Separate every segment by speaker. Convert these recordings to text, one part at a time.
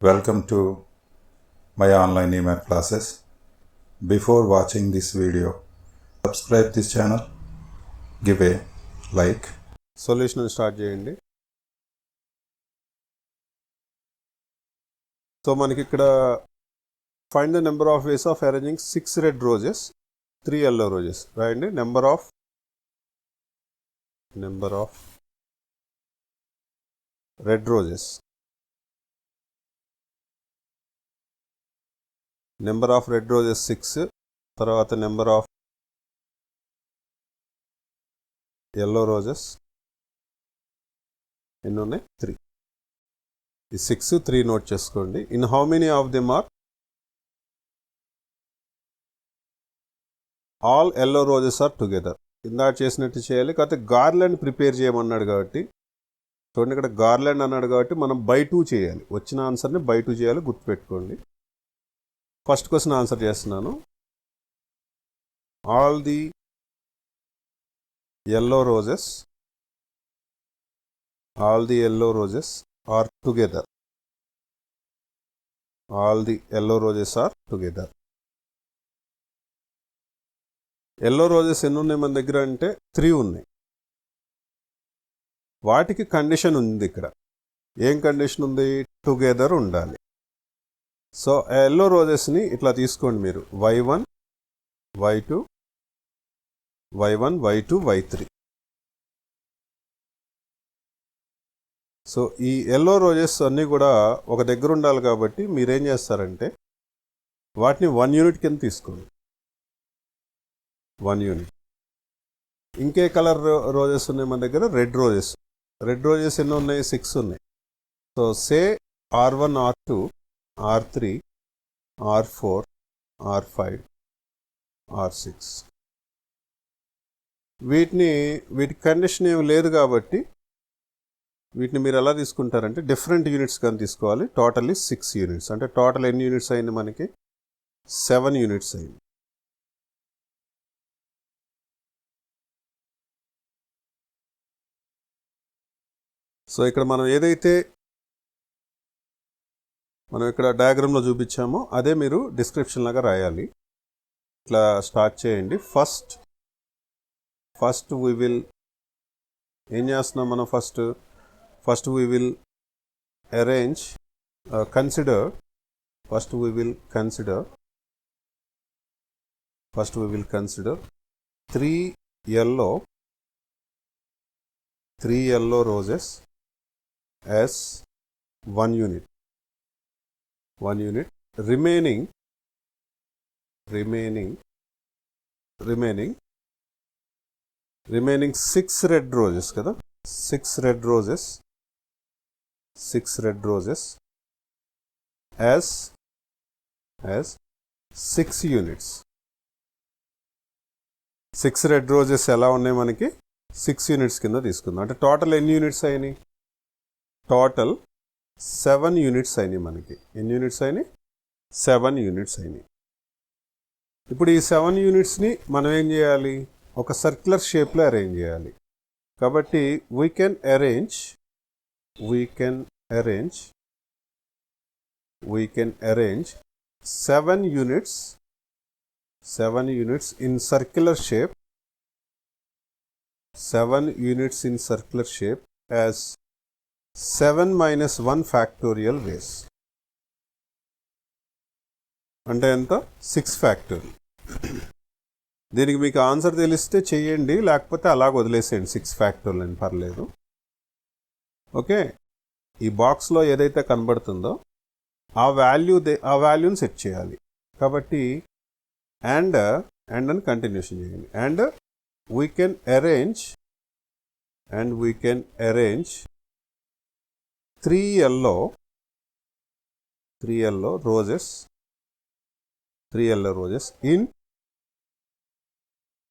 Speaker 1: Welcome to my online email classes. Before watching this video, subscribe this channel, give a like.
Speaker 2: Solution start చేయండి. So మనకి ఇక్కడ find the number of ways of arranging 6 red roses 3 yellow roses రాయండి. Number of red roses, number of red roses 6, తర్వాత number of yellow roses ఎన్ని ఉన్నాయి? 3. ఈ 6, 3 note చేసుకోండి. In how many of them are all yellow roses are together. ఇందాక చేసినట్టు చేయాలి. కాకపోతే గార్లాండ్ ప్రిపేర్ చేయమన్నాడు కాబట్టి, చూడండి ఇక్కడ గార్లాండ్ అన్నాడు కాబట్టి మనం బై 2 చేయాలి. వచ్చిన ఆన్సర్ని బై 2 చేయాలి, గుర్తుపెట్టుకోండి. ఫస్ట్ క్వశ్చన్ ఆన్సర్ చేస్తున్నాను. All the yellow roses are together. All the yellow roses are together. yellow roses ఎన్ని ఉన్నాయి మన దగ్గర అంటే 3 ఉన్నాయి. వాటికి కండిషన్ ఉంది ఇక్కడ. ఏం కండిషన్ ఉంది? టుగెదర్ ఉండాలి. సో yellow రోజెస్ని ఇట్లా తీసుకోండి మీరు. y1, y2, y1, y2, y3. So ఈ yellow రోజెస్ అన్నీ కూడా ఒక దగ్గర ఉండాలి కాబట్టి మీరేం చేస్తారంటే వాటిని 1 యూనిట్ కింద తీసుకోండి. 1 యూనిట్. ఇంకే కలర్ రోజెస్ ఉన్నాయి మన దగ్గర? Red roses. రెడ్ రోజెస్ ఎన్ని ఉన్నాయి? 6 ఉన్నాయి. So say R1, R2, R3, R4, R5, R6. వీటి కండిషన్ ఏమి లేదు కాబట్టి వీటిని మీరు ఎలా తీసుకుంటారంటే డిఫరెంట్ యూనిట్స్ కానీ తీసుకోవాలి. Totally 6 units. అంటే టోటల్ ఎన్ని యూనిట్స్ అయింది మనకి? 7 యూనిట్స్ అయింది. సో ఇక్కడ మనం ఏదైతే ఇక్కడ డయాగ్రామ్లో చూపించామో అదే మీరు డిస్క్రిప్షన్ లాగా రాయాలి. ఇట్లా స్టార్ట్ చేయండి. ఫస్ట్ వీ విల్ ఏం చేస్తున్నాం మనం? First we will arrange consider 3 yellow roses as 1 unit. remaining 6 red roses కదా. 6 red roses as 6 units. 6 red roses ఎలా ఉన్నాయి మనకి? 6 యూనిట్స్ కింద తీసుకుందాం. అంటే టోటల్ ఎన్ని యూనిట్స్ అయినాయి? టోటల్ 7 యూనిట్స్ అయినాయి మనకి. ఎన్ని యూనిట్స్ అయినాయి? 7 యూనిట్స్ అయినాయి. ఇప్పుడు ఈ 7 యూనిట్స్ని మనం ఏం చేయాలి? ఒక సర్క్యులర్ షేప్లో అరేంజ్ చేయాలి. కాబట్టి we can arrange 7 units in circular shape. 7 units in circular shape as 7 minus 1 factorial ways. అంటే ఎంత? 6 ఫ్యాక్టోరియల్. దీనికి మీకు ఆన్సర్ తెలిస్తే చెయ్యండి, లేకపోతే అలాగ వదిలేసేయండి. 6 ఫ్యాక్టోరియల్ అని పర్లేదు. ఓకే. ఈ బాక్స్లో ఏదైతే కనబడుతుందో ఆ వాల్యూని సెట్ చేయాలి. కాబట్టి అండ్ అని కంటిన్యూషన్ చేయండి. And we can arrange 3 yellow roses in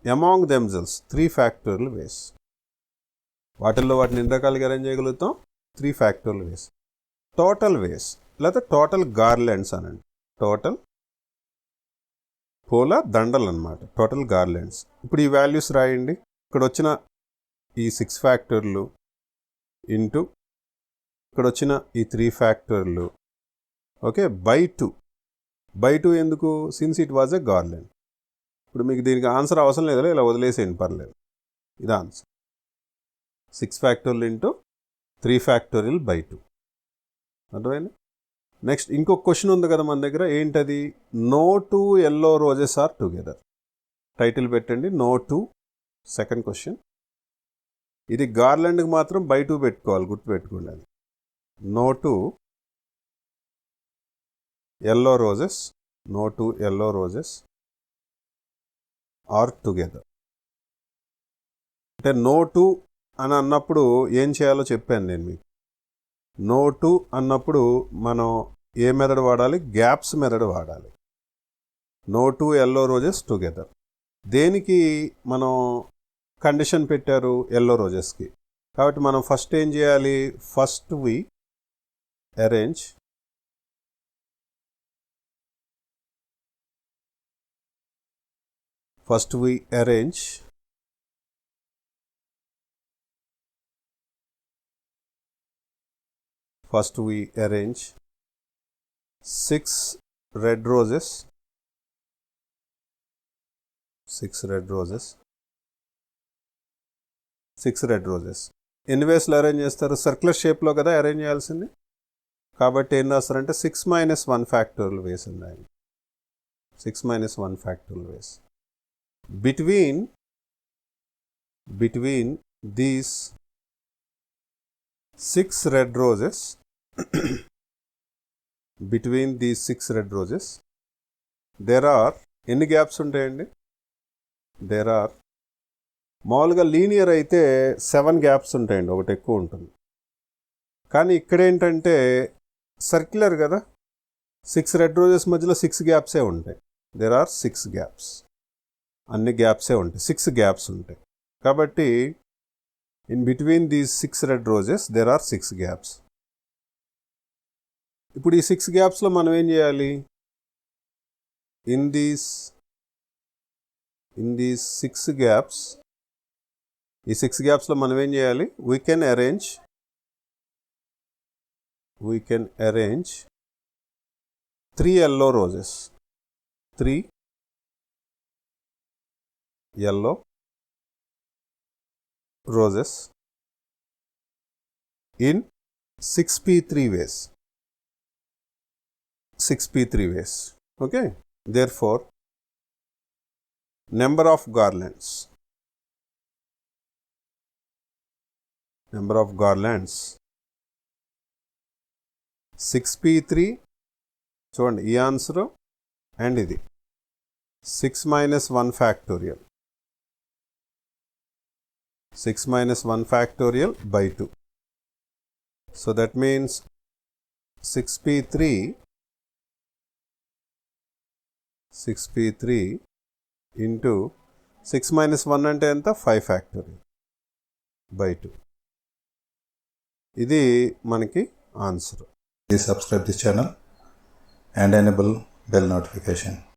Speaker 2: among themselves 3 factorial ways. వాటిల్లో వాటిని ఎన్ని రకాలుగా అరేంజ్ చేయగలుగుతాం? 3 factorial ways. టోటల్ వేస్ లేదా టోటల్ గార్లాండ్స్ అనండి. టోటల్ పూల దండలు అన్నమాట. Total garlands. ఇప్పుడు ఈ వాల్యూస్ రాయండి. ఇక్కడ వచ్చిన ఈ 6 ఫ్యాక్టర్లు ఇంటూ ఇక్కడ వచ్చిన ఈ 3 ఫ్యాక్టర్లు ఓకే, బై టూ ఎందుకు? Since it was a garland. ఇప్పుడు మీకు దీనికి ఆన్సర్ అవసరం లేదా, ఇలా వదిలేసేయండి, పర్లేదు. ఇది answer 6 factorial into 3 factorial by 2. అర్థమైంది? నెక్స్ట్ ఇంకొక క్వశ్చన్ ఉంది కదా మన దగ్గర, ఏంటది? No 2 yellow roses are together. Title పెట్టండి, నో 2. Second question. ఇది గార్లాండ్కి మాత్రం బై 2 పెట్టుకోవాలి, గుర్తుపెట్టుకోండి. అది no 2 yellow roses, no 2 yellow roses are together. అంటే నో 2 అని అన్నప్పుడు ఏం చేయాలో చెప్పాను నేను మీకు. నో 2 అన్నప్పుడు మనం ఏ మెథడ్ వాడాలి? గ్యాప్స్ మెథడ్ వాడాలి. No 2 yellow roses together. దేనికి మనం కండిషన్ పెట్టారు? yellow రోజెస్కి. కాబట్టి మనం ఫస్ట్ ఏం చేయాలి? First we arrange First we arrange 6 red roses. 6 red roses. ఎన్ని వేస్లో అరేంజ్ చేస్తారు? సర్క్యులర్ షేప్లో కదా అరేంజ్ చేయాల్సింది. కాబట్టి ఏం రాస్తారంటే 6 - 1 ఫ్యాక్టోరియల్ వేస్ ఉన్నాయి. 6 - 1 factorial ways. Between these 6 red roses there are ఎన్ని గ్యాప్స్ ఉంటాయండి? there are మామూలుగా లీనియర్ అయితే 7 గ్యాప్స్ ఉంటాయండి, ఒకటి ఎక్కువ ఉంటుంది. కానీ ఇక్కడ ఏంటంటే సర్క్యులర్ కదా, 6 రెడ్ రోజెస్ మధ్యలో 6 గ్యాప్సే ఉంటాయి. there are 6 gaps. అన్ని గ్యాప్సే ఉంటాయి, 6 గ్యాప్స్ ఉంటాయి. కాబట్టి in between these 6 red roses there are 6 gaps. ఇప్పుడు ఈ 6 గ్యాప్స్లో మనం ఏం చేయాలి? ఇన్ దీస్ 6 గ్యాప్స్, ఈ 6 గ్యాప్స్లో మనం ఏం చేయాలి? We can arrange 3 yellow roses. 3 yellow roses in 6p3 ways. 6p3 ways. Okay. Therefore, number of garlands 6p3. చూడండి ఈ ఆన్సర్ అండ్ ఇది 6 - 1 factorial. 6 - 1 factorial by 2. So that means 6p3 into 6 - 1 అంటే ఎంత? 5 factorial by 2. ఇది మనకి answer.
Speaker 1: Please subscribe this channel and enable bell notification.